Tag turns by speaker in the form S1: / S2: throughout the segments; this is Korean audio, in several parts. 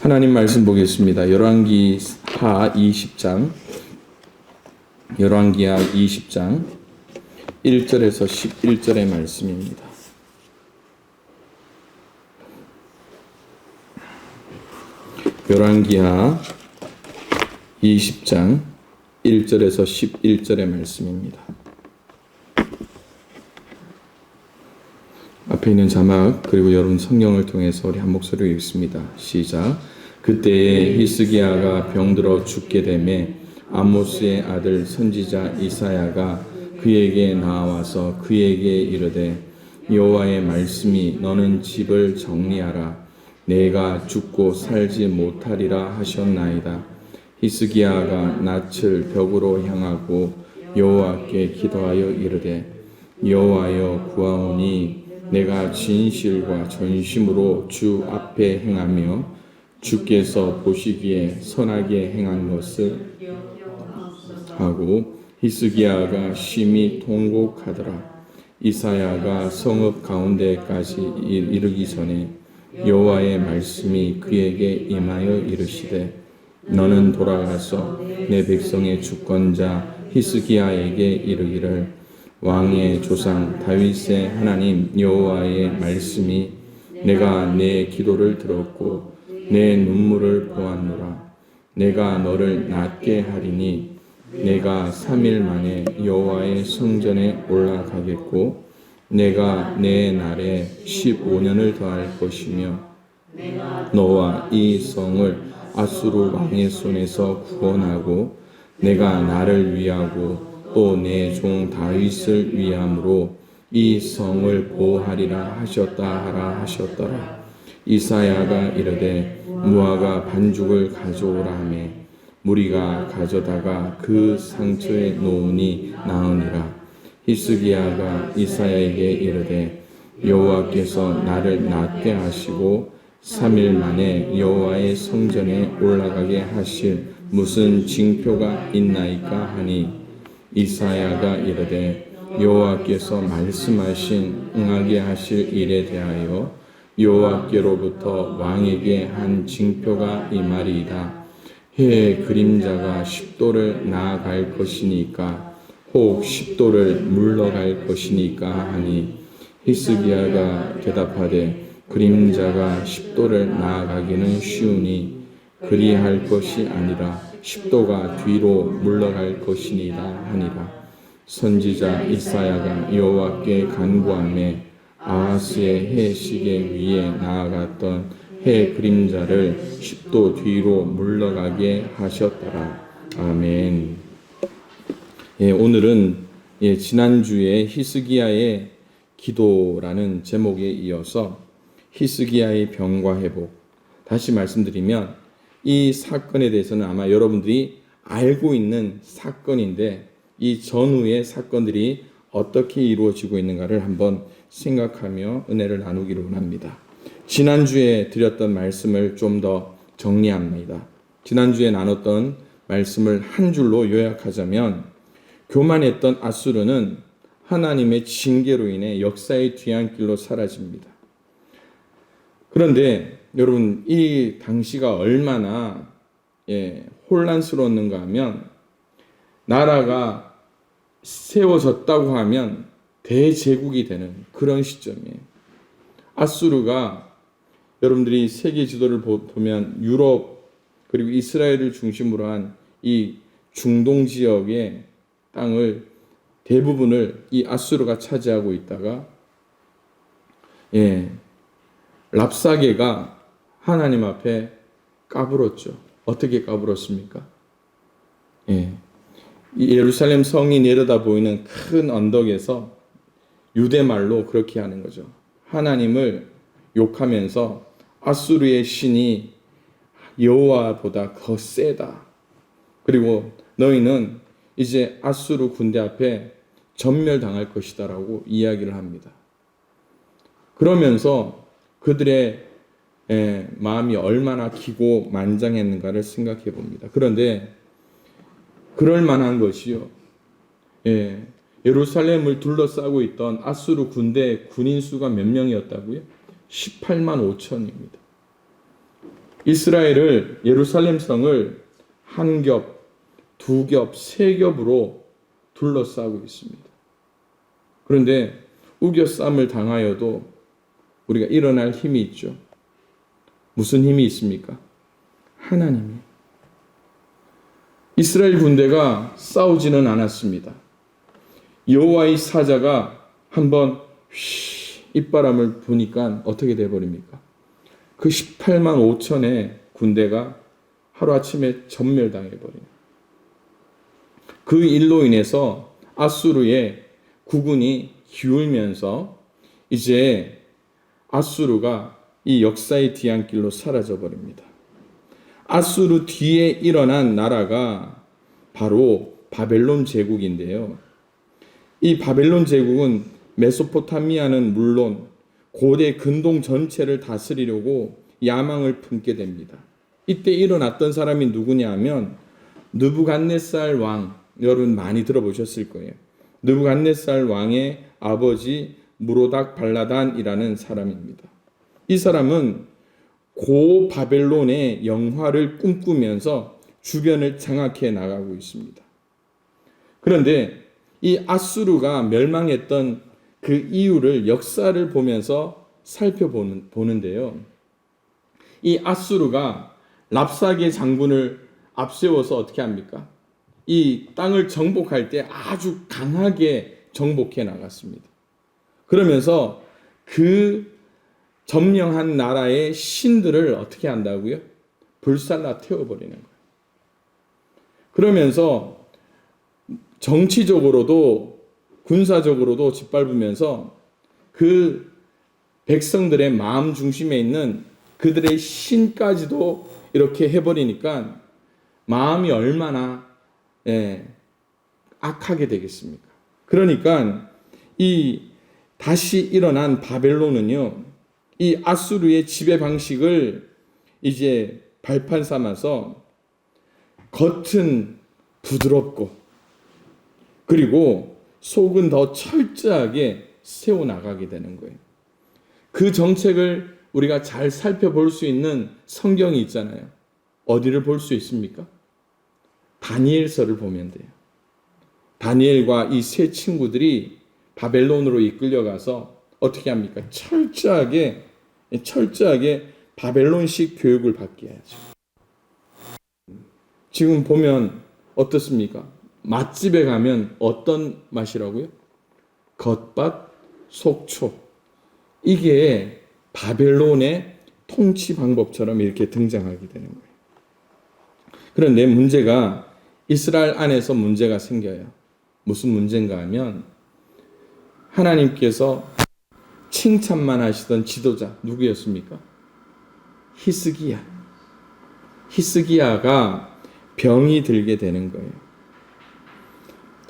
S1: 하나님 말씀 보겠습니다. 열왕기하 20장 1절에서 11절의 말씀입니다. 열왕기하 20장 1절에서 11절의 말씀입니다. 앞에 있는 자막 그리고 여러분 성경을 통해서 우리 한 목소리로 읽습니다. 시작. 그때에 히스기야가 병들어 죽게 되매 아모스의 아들 선지자 이사야가 그에게 나와서 그에게 이르되 여호와의 말씀이 너는 집을 정리하라. 내가 죽고 살지 못하리라 하셨나이다. 히스기야가 낯을 벽으로 향하고 여호와께 기도하여 이르되 여호와여 구하오니 내가 진실과 전심으로 주 앞에 행하며 주께서 보시기에 선하게 행한 것을 하고 히스기야가 심히 통곡하더라. 이사야가 성읍 가운데까지 이르기 전에 여호와의 말씀이 그에게 임하여 이르시되 너는 돌아가서 내 백성의 주권자 히스기야에게 이르기를 왕의 조상 다윗의 하나님 여호와의 말씀이 내가 내 기도를 들었고 내 눈물을 보았노라. 내가 너를 낫게 하리니 내가 3일 만에 여호와의 성전에 올라가겠고 내가 내 날에 15년을 더할 것이며 너와 이 성을 아수르 왕의 손에서 구원하고 내가 나를 위하고 또 내 종 다윗을 위함으로 이 성을 보호하리라 하셨다 하라 하셨더라. 이사야가 이르되 무화과 반죽을 가져오라 하매 무리가 가져다가 그 상처에 놓으니 나으니라. 히스기야가 이사야에게 이르되 여호와께서 나를 낫게 하시고 3일 만에 여호와의 성전에 올라가게 하실 무슨 징표가 있나이까 하니 이사야가 이르되 여호와께서 말씀하신 응하게 하실 일에 대하여 여호와께로부터 왕에게 한 징표가 이 말이다. 해의 그림자가 10도를 나아갈 것이니까 혹 10도를 물러갈 것이니까 하니 히스기야가 대답하되 그림자가 10도를 나아가기는 쉬우니 그리할 것이 아니라 10도가 뒤로 물러갈 것이니라 하니라. 선지자 이사야가 여호와께 간구하며 아하스의 해 시계 위에 나아갔던 해 그림자를 10도 뒤로 물러가게 하셨더라. 아멘. 오늘은 지난주에 히스기야의 기도라는 제목에 이어서 히스기야의 병과 회복, 다시 말씀드리면 이 사건에 대해서는 아마 여러분들이 알고 있는 사건인데 이 전후의 사건들이 어떻게 이루어지고 있는가를 한번 생각하며 은혜를 나누기를 원합니다. 지난주에 드렸던 말씀을 좀 더 정리합니다. 지난주에 나눴던 말씀을 한 줄로 요약하자면 교만했던 아수르는 하나님의 징계로 인해 역사의 뒤안길로 사라집니다. 그런데 여러분 이 당시가 얼마나 혼란스러웠는가 하면 나라가 세워졌다고 하면 대제국이 되는 그런 시점이에요. 아수르가 여러분들이 세계 지도를 보면 유럽 그리고 이스라엘을 중심으로 한 이 중동 지역의 땅을 대부분을 이 아수르가 차지하고 있다가 랍사게가 하나님 앞에 까불었죠. 어떻게 까불었습니까? 이 예루살렘 성이 내려다 보이는 큰 언덕에서 유대말로 그렇게 하는 거죠. 하나님을 욕하면서 아수르의 신이 여호와보다 더 세다. 그리고 너희는 이제 아수르 군대 앞에 전멸당할 것이다라고 이야기를 합니다. 그러면서 그들의 마음이 얼마나 기고만장했는가를 생각해 봅니다. 그런데 그럴 만한 것이요. 예루살렘을 둘러싸고 있던 아수르 군대 군인 수가 몇 명이었다고요? 18만 5천입니다. 이스라엘을 예루살렘 성을 한 겹, 두 겹, 세 겹으로 둘러싸고 있습니다. 그런데 우겨쌈을 당하여도 우리가 일어날 힘이 있죠. 무슨 힘이 있습니까? 하나님이. 이스라엘 군대가 싸우지는 않았습니다. 여호와의 사자가 한번 입바람을 부니까 어떻게 돼버립니까? 그 18만 5천의 군대가 하루아침에 전멸당해버립니다. 그 일로 인해서 아수르의 국군이 기울면서 이제 아수르가 이 역사의 뒤안길로 사라져버립니다. 아수르 뒤에 일어난 나라가 바로 바벨론 제국인데요. 이 바벨론 제국은 메소포타미아는 물론 고대 근동 전체를 다스리려고 야망을 품게 됩니다. 이때 일어났던 사람이 누구냐 하면 느부갓네살 왕, 여러분 많이 들어보셨을 거예요. 느부갓네살 왕의 아버지 무로닥 발라단이라는 사람입니다. 이 사람은 고 바벨론의 영화를 꿈꾸면서 주변을 장악해 나가고 있습니다. 그런데 이 아수르가 멸망했던 그 이유를 역사를 보면서 살펴보는데요. 이 아수르가 랍사게 장군을 앞세워서 어떻게 합니까? 이 땅을 정복할 때 아주 강하게 정복해 나갔습니다. 그러면서 그 점령한 나라의 신들을 어떻게 한다고요? 불살라 태워버리는 거예요. 그러면서 정치적으로도 군사적으로도 짓밟으면서 그 백성들의 마음 중심에 있는 그들의 신까지도 이렇게 해버리니까 마음이 얼마나 악하게 되겠습니까? 그러니까 이 다시 일어난 바벨론은요, 이 아수르의 지배 방식을 이제 발판 삼아서 겉은 부드럽고 그리고 속은 더 철저하게 세워나가게 되는 거예요. 그 정책을 우리가 잘 살펴볼 수 있는 성경이 있잖아요. 어디를 볼 수 있습니까? 다니엘서를 보면 돼요. 다니엘과 이 세 친구들이 바벨론으로 이끌려가서 어떻게 합니까? 철저하게 바벨론식 교육을 받게 해야죠. 지금 보면 어떻습니까? 맛집에 가면 어떤 맛이라고요? 겉밭 속초. 이게 바벨론의 통치 방법처럼 이렇게 등장하게 되는 거예요. 그런데 문제가 이스라엘 안에서 문제가 생겨요. 무슨 문제인가 하면 하나님께서 칭찬만 하시던 지도자 누구였습니까? 히스기야가 병이 들게 되는 거예요.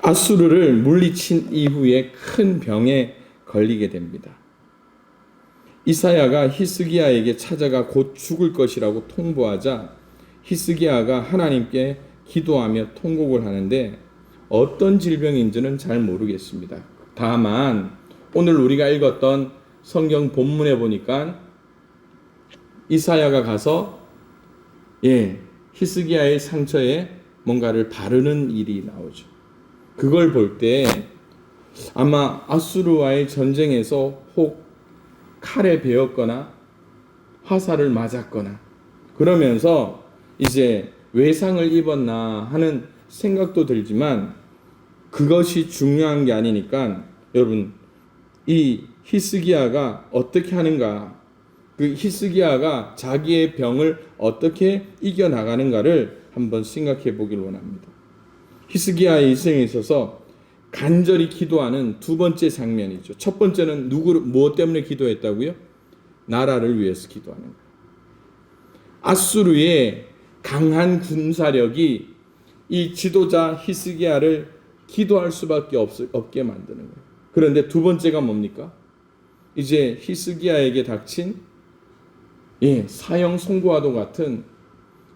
S1: 아수르를 물리친 이후에 큰 병에 걸리게 됩니다. 이사야가 히스기야에게 찾아가 곧 죽을 것이라고 통보하자 히스기야가 하나님께 기도하며 통곡을 하는데 어떤 질병인지는 잘 모르겠습니다. 다만 오늘 우리가 읽었던 성경 본문에 보니까 이사야가 가서 히스기야의 상처에 뭔가를 바르는 일이 나오죠. 그걸 볼 때 아마 아수르와의 전쟁에서 혹 칼에 베었거나 화살을 맞았거나 그러면서 이제 외상을 입었나 하는 생각도 들지만 그것이 중요한 게 아니니까 여러분 이 히스기야가 어떻게 하는가, 그 히스기야가 자기의 병을 어떻게 이겨나가는가를 한번 생각해 보길 원합니다. 히스기야의 인생에 있어서 간절히 기도하는 두 번째 장면이죠. 첫 번째는 무엇 때문에 기도했다고요? 나라를 위해서 기도하는 거예요. 아수르의 강한 군사력이 이 지도자 히스기야를 기도할 수밖에 없게 만드는 거예요. 그런데 두 번째가 뭡니까? 이제 히스기야에게 닥친 사형 선고와도 같은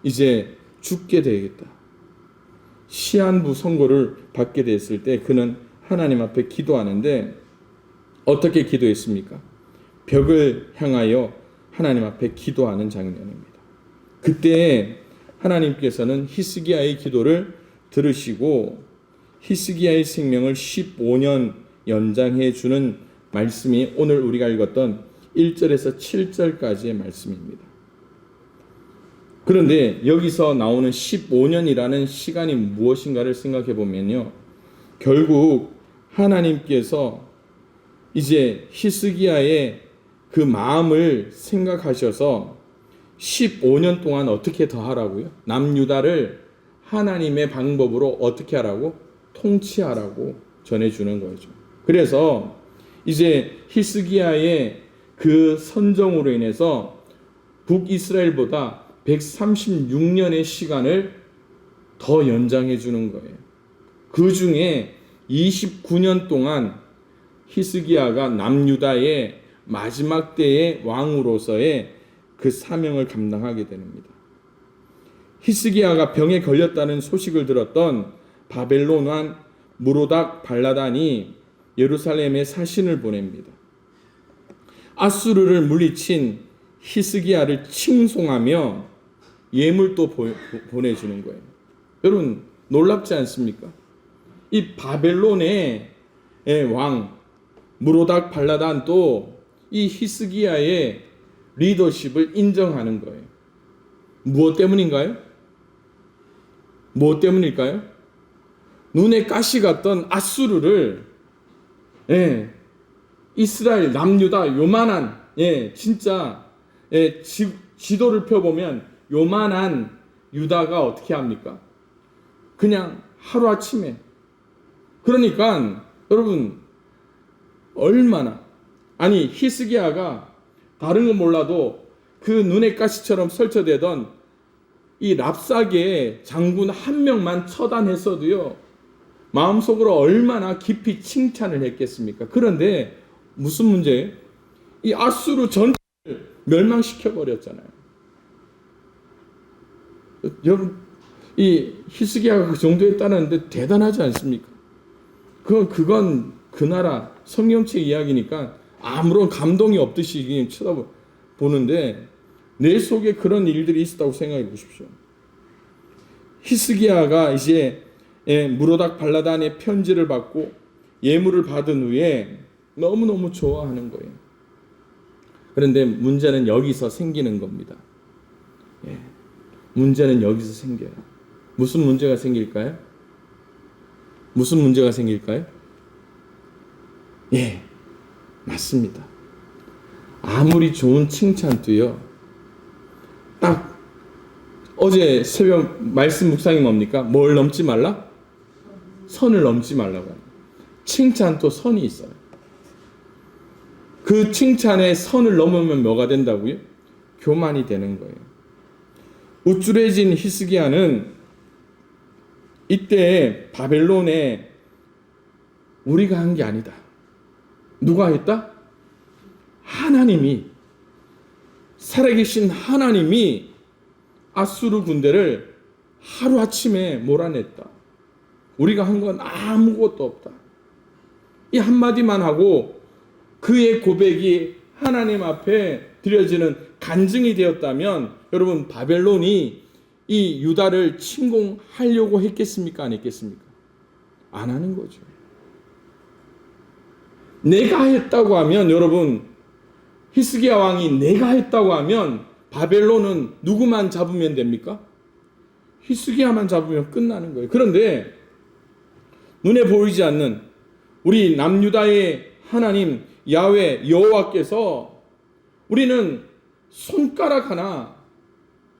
S1: 이제 죽게 되겠다. 시한부 선고를 받게 됐을 때 그는 하나님 앞에 기도하는데 어떻게 기도했습니까? 벽을 향하여 하나님 앞에 기도하는 장면입니다. 그때 하나님께서는 히스기야의 기도를 들으시고 히스기야의 생명을 15년 연장해 주는 말씀이 오늘 우리가 읽었던 1절에서 7절까지의 말씀입니다. 그런데 여기서 나오는 15년이라는 시간이 무엇인가를 생각해 보면요, 결국 하나님께서 이제 히스기야의 그 마음을 생각하셔서 15년 동안 어떻게 더 하라고요? 남유다를 하나님의 방법으로 어떻게 하라고? 통치하라고 전해주는 거죠. 그래서 이제 히스기야의 그 선정으로 인해서 북이스라엘보다 136년의 시간을 더 연장해 주는 거예요. 그 중에 29년 동안 히스기야가 남유다의 마지막 때의 왕으로서의 그 사명을 감당하게 됩니다. 히스기야가 병에 걸렸다는 소식을 들었던 바벨론 왕 무로닥 발라단이 예루살렘에 사신을 보냅니다. 아수르를 물리친 히스기야를 칭송하며 예물도 보내주는 거예요. 여러분 놀랍지 않습니까? 이 바벨론의 왕 무로닥 발라단도 이 히스기야의 리더십을 인정하는 거예요. 무엇 때문인가요? 무엇 때문일까요? 눈에 가시 같던 아수르를 이스라엘 남유다 요만한 진짜 지도를 펴보면 요만한 유다가 어떻게 합니까? 그냥 하루아침에. 그러니까 여러분 얼마나, 아니 히스기야가 다른 건 몰라도 그 눈에 가시처럼 설쳐대던 이 랍사게의 장군 한 명만 처단했어도요 마음속으로 얼마나 깊이 칭찬을 했겠습니까? 그런데 무슨 문제예요? 이 아수르 전체를 멸망시켜 버렸잖아요. 여러분 이 히스기야가 그 정도 했다는데 대단하지 않습니까? 그건 그 나라 성경책 이야기니까 아무런 감동이 없듯이 쳐다보는데 내 속에 그런 일들이 있었다고 생각해 보십시오. 히스기야가 이제 무로닥 발라단의 편지를 받고 예물을 받은 후에 너무너무 좋아하는 거예요. 그런데 문제는 여기서 생기는 겁니다. 문제는 여기서 생겨요. 무슨 문제가 생길까요? 무슨 문제가 생길까요? 맞습니다. 아무리 좋은 칭찬도요, 딱 어제 새벽 말씀 묵상이 뭡니까? 뭘 넘지 말라? 선을 넘지 말라고 합니다. 칭찬도 선이 있어요. 그 칭찬의 선을 넘으면 뭐가 된다고요? 교만이 되는 거예요. 우쭐해진 히스기야는 이때 바벨론에 우리가 한 게 아니다. 누가 했다? 하나님이, 살아계신 하나님이 아수르 군대를 하루아침에 몰아냈다. 우리가 한 건 아무것도 없다. 이 한마디만 하고 그의 고백이 하나님 앞에 드려지는 간증이 되었다면 여러분 바벨론이 이 유다를 침공하려고 했겠습니까? 안 했겠습니까? 안 하는 거죠. 내가 했다고 하면 여러분 히스기야 왕이 내가 했다고 하면 바벨론은 누구만 잡으면 됩니까? 히스기야만 잡으면 끝나는 거예요. 그런데 눈에 보이지 않는 우리 남유다의 하나님 야훼 여호와께서 우리는 손가락 하나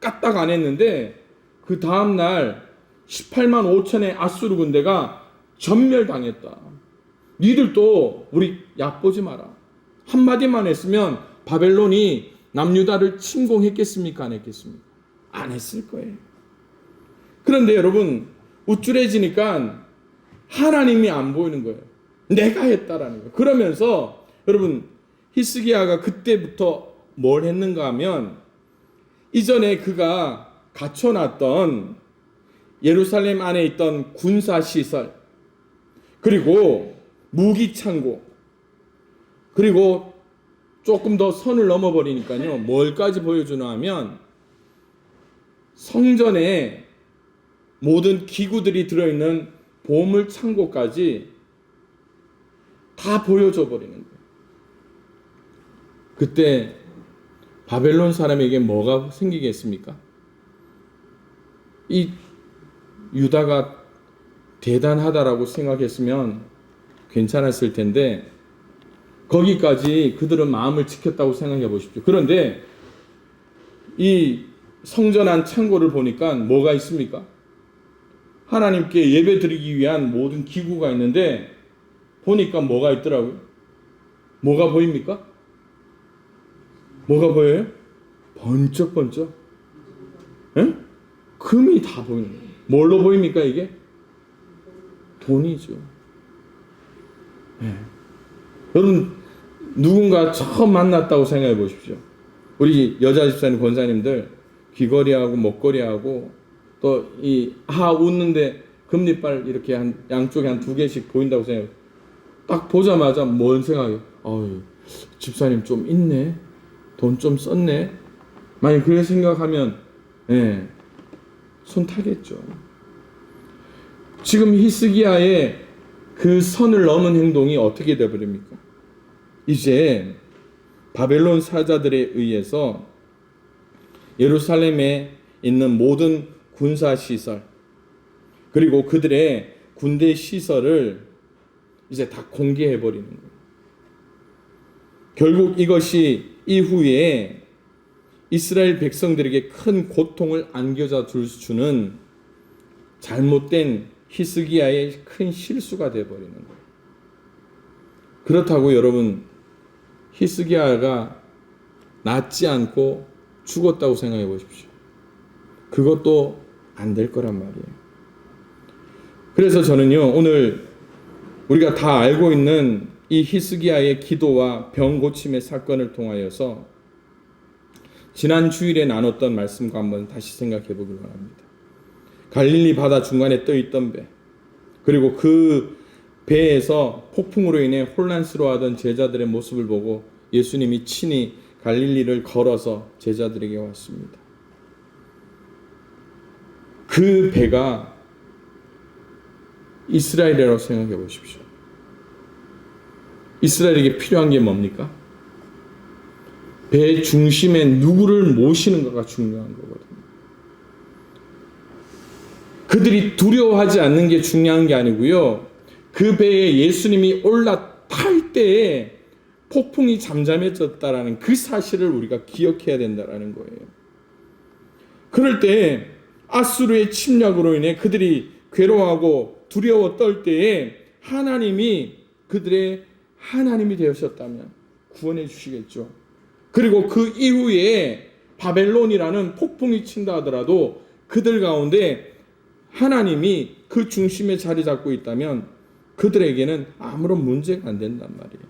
S1: 까딱 안 했는데 그 다음날 18만 5천의 아수르 군대가 전멸당했다. 니들도 우리 얕보지 마라. 한마디만 했으면 바벨론이 남유다를 침공했겠습니까? 안 했겠습니까? 안 했을 거예요. 그런데 여러분 우쭐해지니까 하나님이 안 보이는 거예요. 내가 했다라는 거예요. 그러면서 여러분 히스기야가 그때부터 뭘 했는가 하면 이전에 그가 갖춰놨던 예루살렘 안에 있던 군사시설 그리고 무기창고 그리고 조금 더 선을 넘어버리니까요 뭘까지 보여주나 하면 성전에 모든 기구들이 들어있는 보물 창고까지 다 보여줘 버리는 거예요. 그때 바벨론 사람에게 뭐가 생기겠습니까? 이 유다가 대단하다라고 생각했으면 괜찮았을 텐데 거기까지 그들은 마음을 지켰다고 생각해 보십시오. 그런데 이 성전 안 창고를 보니까 뭐가 있습니까? 하나님께 예배 드리기 위한 모든 기구가 있는데 보니까 뭐가 있더라고요. 뭐가 보입니까? 뭐가 보여요? 번쩍번쩍. 에? 금이 다 보이는 거예요. 뭘로 보입니까 이게? 돈이죠. 네. 여러분 누군가 처음 만났다고 생각해 보십시오. 우리 여자 집사님 권사님들 귀걸이하고 목걸이하고 또 이 웃는데 금리빨 이렇게 한 양쪽에 한 2개씩 보인다고 생각해요. 딱 보자마자 뭔 생각이에요? 집사님 좀 있네. 돈 좀 썼네. 만약 그렇게 생각하면 손 타겠죠. 지금 히스기야의 그 선을 넘은 행동이 어떻게 되어버립니까? 이제 바벨론 사자들에 의해서 예루살렘에 있는 모든 군사시설 그리고 그들의 군대 시설을 이제 다 공개해버리는 거예요. 결국 이것이 이후에 이스라엘 백성들에게 큰 고통을 안겨다 주는 잘못된 히스기야의 큰 실수가 되어버리는 거예요. 그렇다고 여러분 히스기야가 낫지 않고 죽었다고 생각해 보십시오. 그것도 안 될 거란 말이에요. 그래서 저는요 오늘 우리가 다 알고 있는 이 히스기야의 기도와 병 고침의 사건을 통하여서 지난 주일에 나눴던 말씀과 한번 다시 생각해 보길 원합니다. 갈릴리 바다 중간에 떠 있던 배, 그리고 그 배에서 폭풍으로 인해 혼란스러워하던 제자들의 모습을 보고 예수님이 친히 갈릴리를 걸어서 제자들에게 왔습니다. 그 배가 이스라엘이라고 생각해 보십시오. 이스라엘에게 필요한 게 뭡니까? 배 중심에 누구를 모시는가가 중요한 거거든요. 그들이 두려워하지 않는 게 중요한 게 아니고요. 그 배에 예수님이 올라탈 때에 폭풍이 잠잠해졌다라는 그 사실을 우리가 기억해야 된다라는 거예요. 그럴 때 아수르의 침략으로 인해 그들이 괴로워하고 두려워 떨 때에 하나님이 그들의 하나님이 되셨다면 구원해 주시겠죠. 그리고 그 이후에 바벨론이라는 폭풍이 친다 하더라도 그들 가운데 하나님이 그 중심에 자리 잡고 있다면 그들에게는 아무런 문제가 안 된단 말이에요.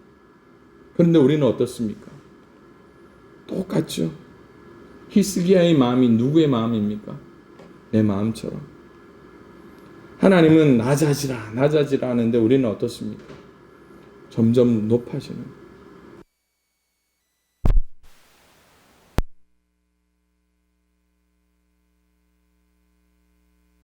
S1: 그런데 우리는 어떻습니까? 똑같죠. 히스기야의 마음이 누구의 마음입니까? 내 마음처럼. 하나님은 낮아지라 하는데 우리는 어떻습니까? 점점 높아지는.